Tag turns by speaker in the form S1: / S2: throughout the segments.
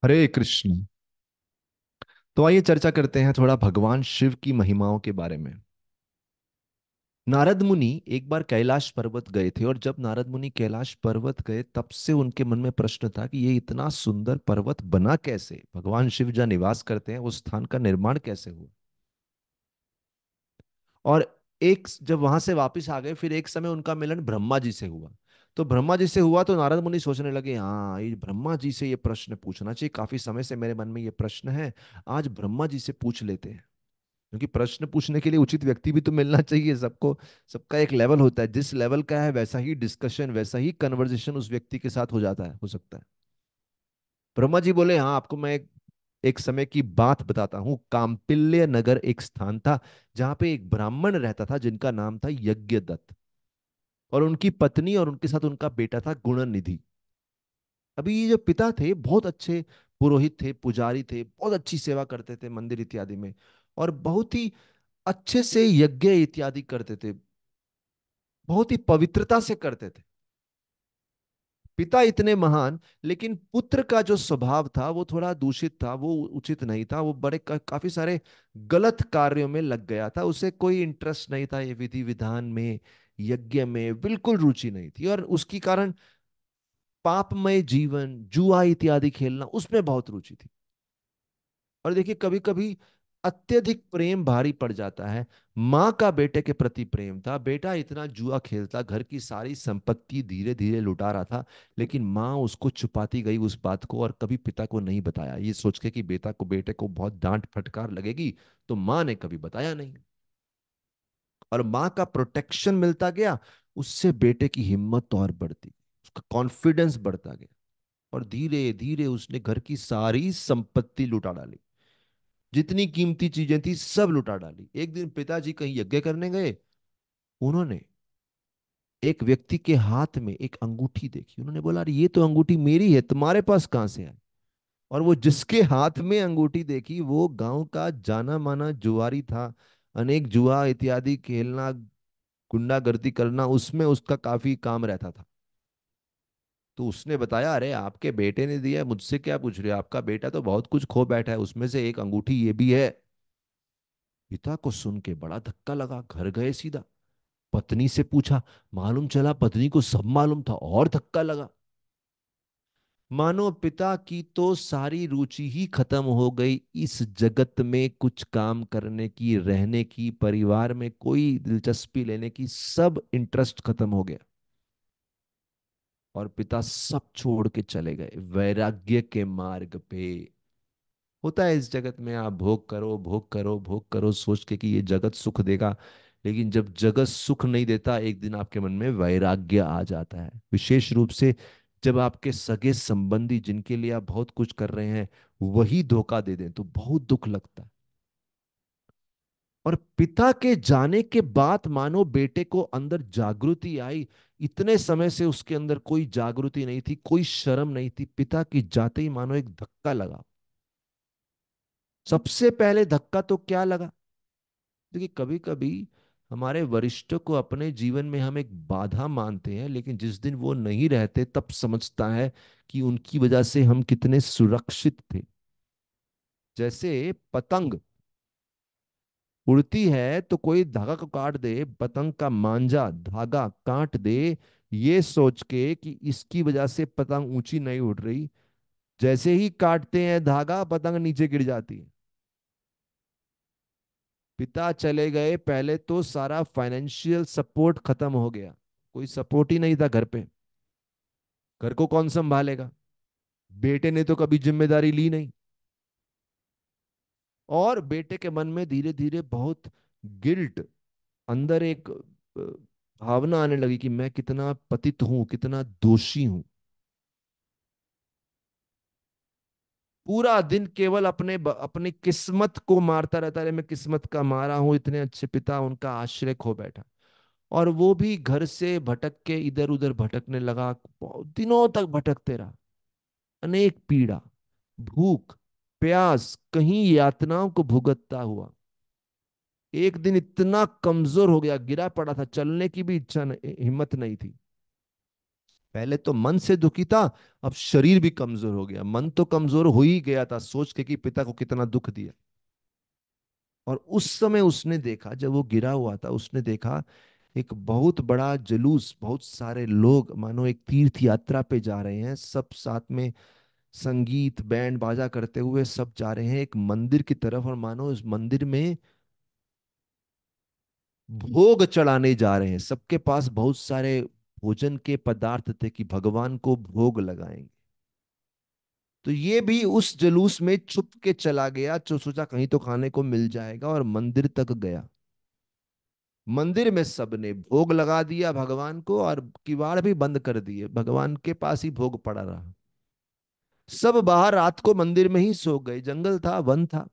S1: हरे कृष्ण। तो आइए चर्चा करते हैं थोड़ा भगवान शिव की महिमाओं के बारे में। नारद मुनि एक बार कैलाश पर्वत गए थे, और जब नारद मुनि कैलाश पर्वत गए तब से उनके मन में प्रश्न था कि ये इतना सुंदर पर्वत बना कैसे, भगवान शिव जहाँ निवास करते हैं उस स्थान का निर्माण कैसे हुआ। और एक जब वहां से वापस आ गए, फिर एक समय उनका मिलन ब्रह्मा जी से हुआ। तो ब्रह्मा जी से हुआ तो नारद मुनि सोचने लगे, हाँ ये ब्रह्मा जी से ये प्रश्न पूछना चाहिए, काफी समय से मेरे मन में ये प्रश्न है, आज ब्रह्मा जी से पूछ लेते हैं। क्योंकि प्रश्न पूछने के लिए उचित व्यक्ति भी तो मिलना चाहिए सबको। सबका एक लेवल होता है, जिस लेवल का है वैसा ही डिस्कशन, वैसा ही कन्वर्जेशन उस व्यक्ति के साथ हो जाता है, हो सकता है। ब्रह्मा जी बोले, हाँ आपको मैं एक समय की बात बताता हूँ। काम्पिल्य नगर एक स्थान था, जहां पे एक ब्राह्मण रहता था जिनका नाम था यज्ञदत्त, और उनकी पत्नी और उनके साथ उनका बेटा था गुणनिधि। अभी ये जो पिता थे बहुत अच्छे पुरोहित थे, पुजारी थे, बहुत अच्छी सेवा करते थे मंदिर इत्यादि में, और बहुत ही अच्छे से यज्ञ इत्यादि करते थे, बहुत ही पवित्रता से करते थे। पिता इतने महान, लेकिन पुत्र का जो स्वभाव था वो थोड़ा दूषित था, वो उचित नहीं था, वो बड़े काफी सारे गलत कार्यों में लग गया था। उसे कोई इंटरेस्ट नहीं था ये विधि विधान में, यज्ञ में बिल्कुल रुचि नहीं थी, और उसकी कारण पापमय जीवन, जुआ इत्यादि खेलना, उसमें बहुत रुचि थी। और देखिए कभी कभी अत्यधिक प्रेम भारी पड़ जाता है। माँ का बेटे के प्रति प्रेम था, बेटा इतना जुआ खेलता, घर की सारी संपत्ति धीरे धीरे लुटा रहा था, लेकिन माँ उसको छुपाती गई उस बात को, और कभी पिता को नहीं बताया, ये सोच के कि बेटे को बहुत डांट फटकार लगेगी, तो माँ ने कभी बताया नहीं। और माँ का प्रोटेक्शन मिलता गया, उससे बेटे की हिम्मत और बढ़ती, उसका कॉन्फिडेंस बढ़ता गया, और धीरे धीरे उसने घर की सारी संपत्ति लुटा डाली, जितनी कीमती चीजें थी सब लुटा डाली। एक दिन पिताजी कहीं यज्ञ करने गए, उन्होंने एक व्यक्ति के हाथ में एक अंगूठी देखी, उन्होंने बोला, अरे ये तो अंगूठी मेरी है, तुम्हारे पास कहां से आई। और वो जिसके हाथ में अंगूठी देखी वो गांव का जाना माना जुआरी था, अनेक जुआ इत्यादि खेलना, गुंडागर्दी करना, उसमें उसका काफी काम रहता था। तो उसने बताया, अरे आपके बेटे ने दिया है, मुझसे क्या पूछ रहे हो, आपका बेटा तो बहुत कुछ खो बैठा है, उसमें से एक अंगूठी ये भी है। पिता को सुन के बड़ा धक्का लगा, घर गए सीधा, पत्नी से पूछा, मालूम चला पत्नी को सब मालूम था, और धक्का लगा। मानो पिता की तो सारी रुचि ही खत्म हो गई इस जगत में, कुछ काम करने की, रहने की, परिवार में कोई दिलचस्पी लेने की, सब इंटरेस्ट खत्म हो गया। और पिता सब छोड़ के चले गए वैराग्य के मार्ग पे। होता है इस जगत में, आप भोग करो भोग करो भोग करो सोच के कि ये जगत सुख देगा, लेकिन जब जगत सुख नहीं देता, एक दिन आपके मन में वैराग्य आ जाता है। विशेष रूप से जब आपके सगे संबंधी जिनके लिए आप बहुत कुछ कर रहे हैं वही धोखा दे दें, तो बहुत दुख लगता है। और पिता के जाने के बाद मानो बेटे को अंदर जागृति आई। इतने समय से उसके अंदर कोई जागृति नहीं थी, कोई शर्म नहीं थी, पिता की जाते ही मानो एक धक्का लगा। सबसे पहले धक्का तो क्या लगा, देखिए कभी कभी हमारे वरिष्ठों को अपने जीवन में हम एक बाधा मानते हैं, लेकिन जिस दिन वो नहीं रहते तब समझता है कि उनकी वजह से हम कितने सुरक्षित थे। जैसे पतंग उड़ती है तो कोई धागा को काट दे, पतंग का मांजा धागा काट दे, ये सोच के कि इसकी वजह से पतंग ऊंची नहीं उड़ रही, जैसे ही काटते हैं धागा, पतंग नीचे गिर जाती है। पिता चले गए, पहले तो सारा फाइनेंशियल सपोर्ट खत्म हो गया, कोई सपोर्ट ही नहीं था घर पे, घर को कौन संभालेगा, बेटे ने तो कभी जिम्मेदारी ली नहीं। और बेटे के मन में धीरे धीरे बहुत गिल्ट, अंदर एक भावना आने लगी कि मैं कितना पतित हूं, कितना दोषी हूं। पूरा दिन केवल अपनी किस्मत को मारता रहता है, मैं किस्मत का मारा हूं, इतने अच्छे पिता, उनका आश्रय खो बैठा। और वो भी घर से भटक के इधर उधर भटकने लगा, बहुत दिनों तक भटकते रहा। अनेक पीड़ा, भूख, प्यास, कहीं यातनाओं को भुगतता हुआ एक दिन इतना कमजोर हो गया, गिरा पड़ा था, चलने की भी इच्छा हिम्मत नहीं थी। पहले तो मन से दुखी था, अब शरीर भी कमजोर हो गया। मन तो कमजोर हो ही गया था सोच के कि पिता को कितना दुख दिया। और उस समय उसने देखा, जब वो गिरा हुआ था, उसने देखा एक बहुत बड़ा जुलूस, बहुत सारे लोग मानो एक तीर्थ यात्रा पे जा रहे हैं, सब साथ में संगीत बैंड बाजा करते हुए सब जा रहे हैं एक मंदिर की तरफ। और मानो उस मंदिर में भोग चढ़ाने जा रहे हैं, सबके पास बहुत सारे भोजन के पदार्थ थे कि भगवान को भोग लगाएंगे। तो ये भी उस जुलूस में छुप के चला गया, जो सोचा कहीं तो खाने को मिल जाएगा, और मंदिर तक गया। मंदिर में सबने भोग लगा दिया भगवान को, और किवाड़ भी बंद कर दिए, भगवान के पास ही भोग पड़ा रहा। सब बाहर रात को मंदिर में ही सो गए, जंगल था, वन था।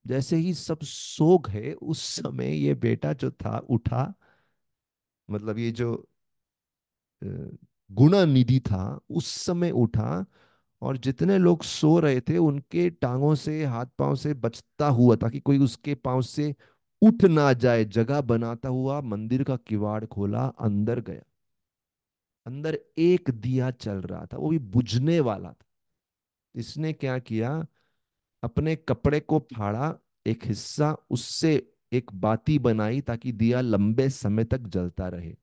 S1: जैसे ही सब सो गए, उस समय ये बेटा जो था उठा, मतलब ये जो अ, गुणा निधि था, उस समय उठा। और जितने लोग सो रहे थे उनके टांगों से हाथ पांव से बचता हुआ, ताकि कोई उसके पांव से उठ ना जाए, जगह बनाता हुआ मंदिर का किवाड़ खोला, अंदर गया। अंदर एक दिया चल रहा था, वो भी बुझने वाला था। इसने क्या किया, अपने कपड़े को फाड़ा, एक हिस्सा उससे एक बाती बनाई ताकि दिया लंबे समय तक जलता रहे।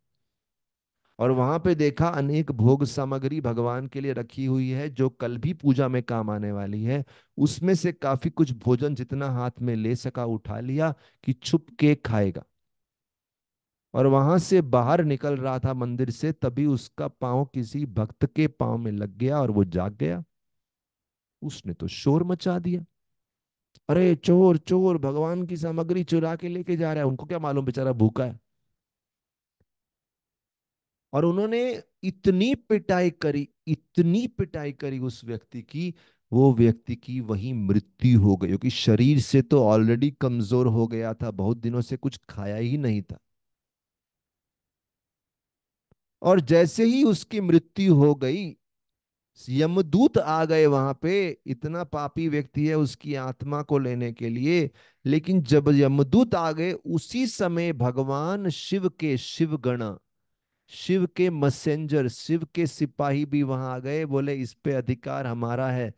S1: और वहां पे देखा अनेक भोग सामग्री भगवान के लिए रखी हुई है, जो कल भी पूजा में काम आने वाली है। उसमें से काफी कुछ भोजन जितना हाथ में ले सका उठा लिया कि छुप के खाएगा। और वहां से बाहर निकल रहा था मंदिर से, तभी उसका पांव किसी भक्त के पांव में लग गया और वो जाग गया। उसने तो शोर मचा दिया, अरे चोर चोर, भगवान की सामग्री चुरा के लेके जा रहा है। उनको क्या मालूम, बेचारा भूखा है। और उन्होंने इतनी पिटाई करी, इतनी पिटाई करी उस व्यक्ति की, वो व्यक्ति की वही मृत्यु हो गई, क्योंकि शरीर से तो ऑलरेडी कमजोर हो गया था, बहुत दिनों से कुछ खाया ही नहीं था। और जैसे ही उसकी मृत्यु हो गई, यमदूत आ गए वहां पे। इतना पापी व्यक्ति है, उसकी आत्मा को लेने के लिए। लेकिन जब यमदूत आ गए, उसी समय भगवान शिव के शिवगण, शिव के मैसेंजर, शिव के सिपाही भी वहां आ गए। बोले इस पे अधिकार हमारा है,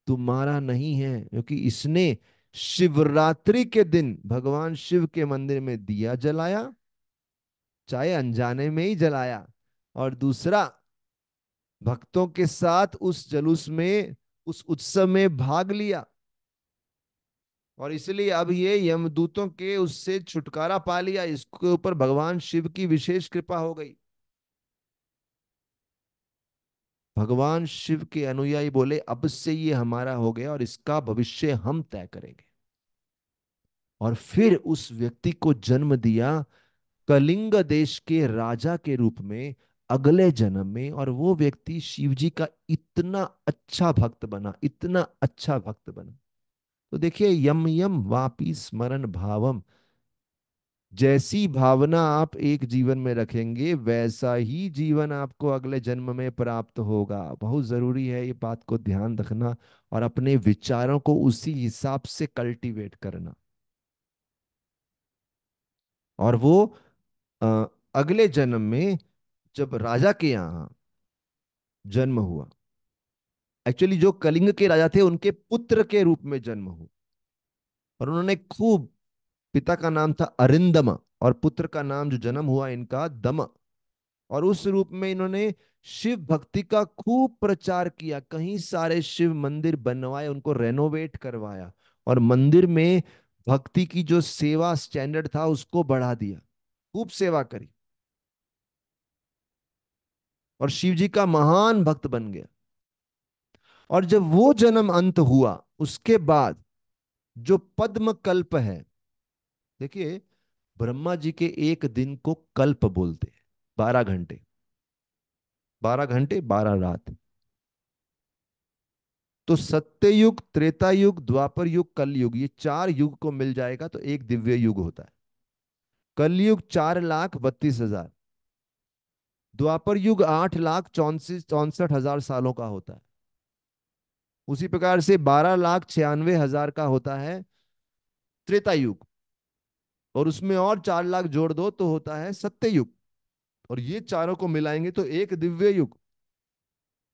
S1: तुम्हारा नहीं है, क्योंकि इसने शिवरात्रि के दिन भगवान शिव के मंदिर में दिया जलाया, चाहे अनजाने में ही जलाया। और दूसरा, भक्तों के साथ उस जुलूस में, उस उत्सव में भाग लिया। और इसलिए अब ये यमदूतों के उससे छुटकारा पा लिया, इसके ऊपर भगवान शिव की विशेष कृपा हो गई। भगवान शिव के अनुयायी बोले अब से ये हमारा हो गया और इसका भविष्य हम तय करेंगे। और फिर उस व्यक्ति को जन्म दिया कलिंग देश के राजा के रूप में, अगले जन्म में। और वो व्यक्ति शिव जी का इतना अच्छा भक्त बना, इतना अच्छा भक्त बना। तो देखिए, यम यम वापी स्मरण भावम, जैसी भावना आप एक जीवन में रखेंगे, वैसा ही जीवन आपको अगले जन्म में प्राप्त होगा। बहुत जरूरी है ये बात को ध्यान रखना, और अपने विचारों को उसी हिसाब से कल्टीवेट करना। और वो अ, अगले जन्म में जब राजा के यहाँ जन्म हुआ, एक्चुअली जो कलिंग के राजा थे उनके पुत्र के रूप में जन्म हुआ। और उन्होंने खूब, पिता का नाम था अरिंदम, और पुत्र का नाम जो जन्म हुआ इनका दम। और उस रूप में इन्होंने शिव भक्ति का खूब प्रचार किया, कहीं सारे शिव मंदिर बनवाए, उनको रेनोवेट करवाया। और मंदिर में भक्ति की जो सेवा स्टैंडर्ड था उसको बढ़ा दिया, खूब सेवा करी। और शिव जी का महान भक्त बन गया। और जब वो जन्म अंत हुआ, उसके बाद जो पद्म कल्प है, देखिए, ब्रह्मा जी के एक दिन को कल्प बोलते हैं, 12 घंटे, 12 घंटे 12 रात। तो सत्ययुग, त्रेता युग, द्वापर युग, कलयुग, ये 4 युग को मिल जाएगा तो एक दिव्य युग होता है। कलयुग 4,32,000, द्वापर युग 8,64,64,000 सालों का होता है। उसी प्रकार से 12,96,000 का होता है त्रेता युग, और उसमें और 4 लाख जोड़ दो तो होता है सत्ययुग। और ये चारों को मिलाएंगे तो एक दिव्य युग,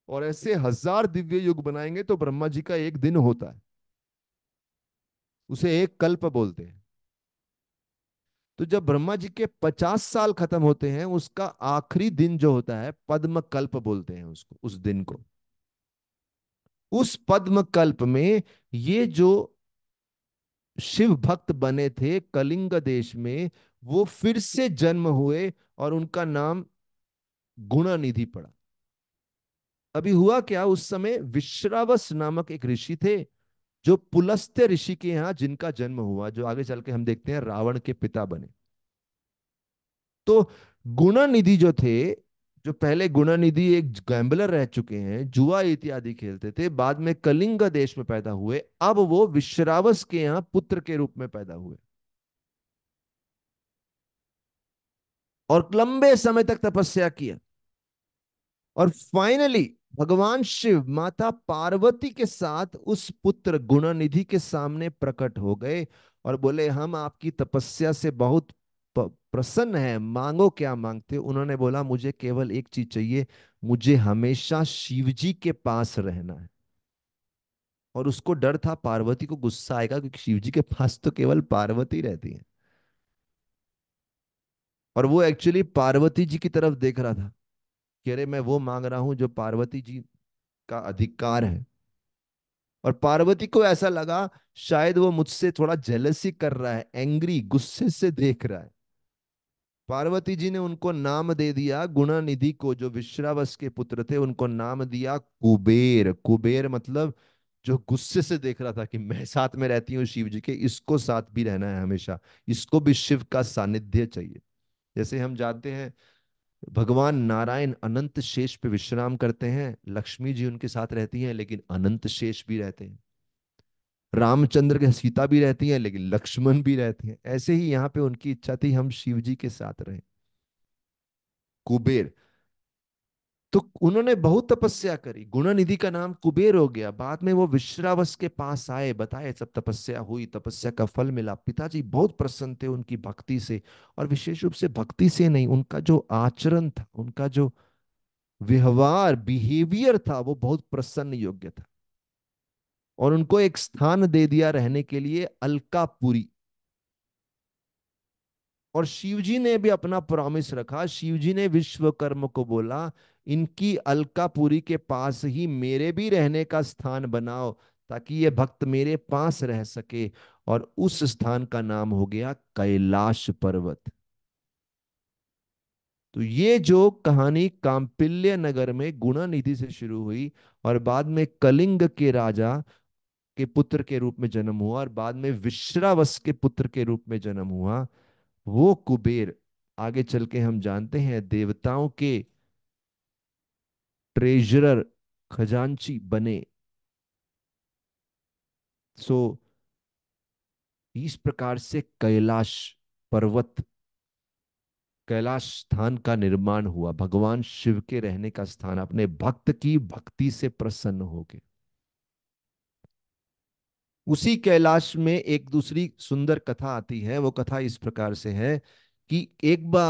S1: और ऐसे 1000 दिव्य युग बनाएंगे तो ब्रह्मा जी का एक दिन होता है। उसे एक कल्प बोलते हैं। तो जब ब्रह्मा जी के 50 साल खत्म होते हैं, उसका आखिरी दिन जो होता है पद्म कल्प बोलते हैं उसको, उस दिन को। उस पद्म कल्प में ये जो शिव भक्त बने थे कलिंग देश में, वो फिर से जन्म हुए और उनका नाम गुणानिधि पड़ा। अभी हुआ क्या, उस समय विश्रावस नामक एक ऋषि थे, जो पुलस्त्य ऋषि के यहाँ जिनका जन्म हुआ, जो आगे चल के हम देखते हैं रावण के पिता बने। तो गुणानिधि जो थे, जो पहले गुणानिधि एक गैम्बलर रह चुके हैं, जुआ इत्यादि खेलते थे, बाद में कलिंग देश में पैदा हुए, अब वो विश्रावस के यहाँ पुत्र के रूप में पैदा हुए और लंबे समय तक तपस्या किया। और फाइनली भगवान शिव माता पार्वती के साथ उस पुत्र गुणनिधि के सामने प्रकट हो गए और बोले, हम आपकी तपस्या से बहुत प्रसन्न हैं, मांगो क्या मांगते हो। उन्होंने बोला, मुझे केवल एक चीज चाहिए, मुझे हमेशा शिव जी के पास रहना है। और उसको डर था पार्वती को गुस्सा आएगा, क्योंकि शिव जी के पास तो केवल पार्वती रहती है। और वो एक्चुअली पार्वती जी की तरफ देख रहा था कि अरे मैं वो मांग रहा हूं जो पार्वती जी का अधिकार है। और पार्वती को ऐसा लगा शायद वो मुझसे थोड़ा जेलसी कर रहा है, एंग्री, गुस्से से देख रहा है। पार्वती जी ने उनको नाम दे दिया, गुणानिधि को, जो विश्रावस के पुत्र थे उनको नाम दिया कुबेर। कुबेर मतलब जो गुस्से से देख रहा था कि मैं साथ में रहती हूँ शिव जी के, इसको साथ भी रहना है हमेशा, इसको भी शिव का सानिध्य चाहिए। जैसे हम जानते हैं भगवान नारायण अनंत शेष पे विश्राम करते हैं, लक्ष्मी जी उनके साथ रहती हैं लेकिन अनंत शेष भी रहते हैं। रामचंद्र के सीता भी रहती हैं लेकिन लक्ष्मण भी रहते हैं। ऐसे ही यहाँ पे उनकी इच्छा थी हम शिव जी के साथ रहें। कुबेर, तो उन्होंने बहुत तपस्या करी, गुणनिधि का नाम कुबेर हो गया। बाद में वो विश्रावस के पास आए, बताए सब तपस्या हुई, तपस्या का फल मिला। पिताजी बहुत प्रसन्न थे उनकी भक्ति से, और विशेष रूप से भक्ति से नहीं, उनका जो आचरण था, उनका जो व्यवहार बिहेवियर था, वो बहुत प्रसन्न योग्य था। और उनको एक स्थान दे दिया रहने के लिए, अलकापुरी। और शिवजी ने भी अपना प्रॉमिस रखा, शिवजी ने विश्वकर्म को बोला, इनकी अलकापुरी के पास ही मेरे भी रहने का स्थान बनाओ, ताकि ये भक्त मेरे पास रह सके। और उस स्थान का नाम हो गया कैलाश पर्वत। तो ये जो कहानी कांपिल्य नगर में गुणानिधि से शुरू हुई, और बाद में कलिंग के राजा के पुत्र के रूप में जन्म हुआ, और बाद में विश्रावस के पुत्र के रूप में जन्म हुआ, वो कुबेर आगे चल के हम जानते हैं देवताओं के ट्रेजरर, खजांची बने। सो इस प्रकार से कैलाश पर्वत, कैलाश स्थान का निर्माण हुआ, भगवान शिव के रहने का स्थान, अपने भक्त की भक्ति से प्रसन्न होके। उसी कैलाश में एक दूसरी सुंदर कथा आती है। वो कथा इस प्रकार से है कि एक बार